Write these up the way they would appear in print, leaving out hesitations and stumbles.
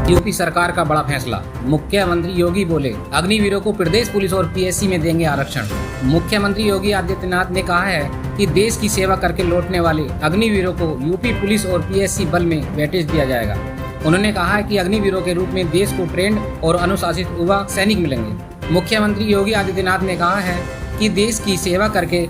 UP सरकार का बड़ा फैसला। मुख्यमंत्री योगी बोले, अग्निवीरों को प्रदेश पुलिस और पीएससी में देंगे आरक्षण। मुख्यमंत्री योगी आदित्यनाथ ने कहा है कि देश की सेवा करके लौटने वाले अग्निवीरों को यूपी पुलिस और पीएससी बल में वेटेज दिया जाएगा। उन्होंने कहा है कि अग्निवीरों के रूप में देश को ट्रेंड और अनुशासित युवा सैनिक मिलेंगे। मुख्यमंत्री योगी आदित्यनाथ ने कहा है कि देश की सेवा करके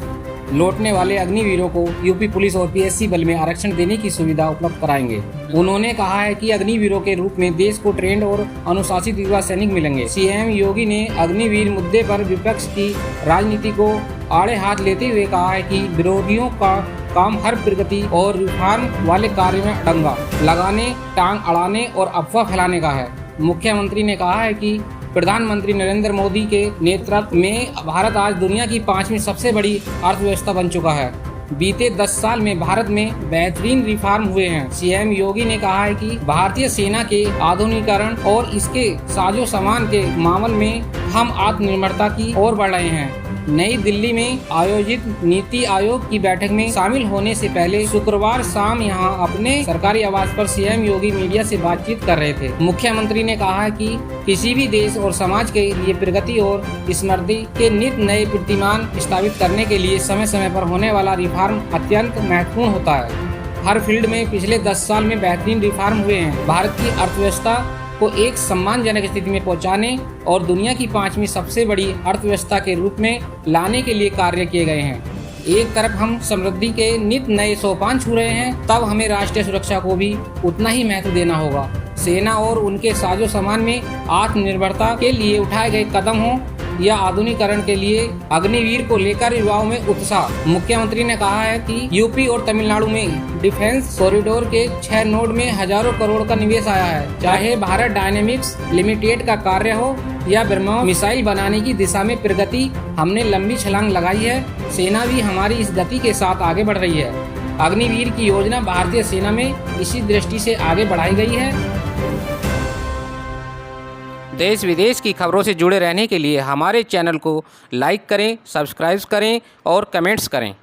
लौटने वाले अग्निवीरों को यूपी पुलिस और पीएससी बल में आरक्षण देने की सुविधा उपलब्ध कराएंगे। उन्होंने कहा है कि अग्निवीरों के रूप में देश को ट्रेंड और अनुशासित युवा सैनिक मिलेंगे। सीएम योगी ने अग्निवीर मुद्दे पर विपक्ष की राजनीति को आड़े हाथ लेते हुए कहा है कि विरोधियों का काम हर प्रगति और रिफॉर्म वाले कार्य में डंगा लगाने, टांग अड़ाने और अफवाह फैलाने का है। मुख्यमंत्री ने कहा है कि प्रधानमंत्री नरेंद्र मोदी के नेतृत्व में भारत आज दुनिया की 5वीं सबसे बड़ी अर्थव्यवस्था बन चुका है। बीते 10 साल में भारत में बेहतरीन रिफॉर्म हुए हैं। सीएम योगी ने कहा है कि भारतीय सेना के आधुनिकीकरण और इसके साजो सामान के मामले में हम आत्मनिर्भरता की ओर बढ़ रहे हैं। नई दिल्ली में आयोजित नीति आयोग की बैठक में शामिल होने से पहले शुक्रवार शाम यहां अपने सरकारी आवास पर सीएम योगी मीडिया से बातचीत कर रहे थे। मुख्यमंत्री ने कहा है कि किसी भी देश और समाज के लिए प्रगति और समृद्धि के नित नए कीर्तिमान स्थापित करने के लिए समय समय पर होने वाला रिफॉर्म अत्यंत महत्वपूर्ण होता है। हर फील्ड में पिछले 10 साल में बेहतरीन रिफॉर्म हुए हैं। भारत की अर्थव्यवस्था को एक सम्मानजनक स्थिति में पहुंचाने और दुनिया की 5वीं सबसे बड़ी अर्थव्यवस्था के रूप में लाने के लिए कार्य किए गए हैं। एक तरफ हम समृद्धि के नित नए सोपान छू रहे हैं, तब हमें राष्ट्रीय सुरक्षा को भी उतना ही महत्व देना होगा। सेना और उनके साजो सामान में आत्मनिर्भरता के लिए उठाए गए कदम हों या आधुनिकीकरण के लिए अग्निवीर को लेकर युवाओं में उत्साह। मुख्यमंत्री ने कहा है कि यूपी और तमिलनाडु में डिफेंस कॉरिडोर के 6 नोड में हजारों करोड़ का निवेश आया है। चाहे भारत डायनेमिक्स लिमिटेड का कार्य हो या ब्रह्मोस मिसाइल बनाने की दिशा में प्रगति, हमने लंबी छलांग लगाई है। सेना भी हमारी इस गति के साथ आगे बढ़ रही है। अग्निवीर की योजना भारतीय सेना में इसी दृष्टि से आगे बढ़ाई गई है। देश विदेश की खबरों से जुड़े रहने के लिए हमारे चैनल को लाइक करें, सब्सक्राइब करें और कमेंट्स करें।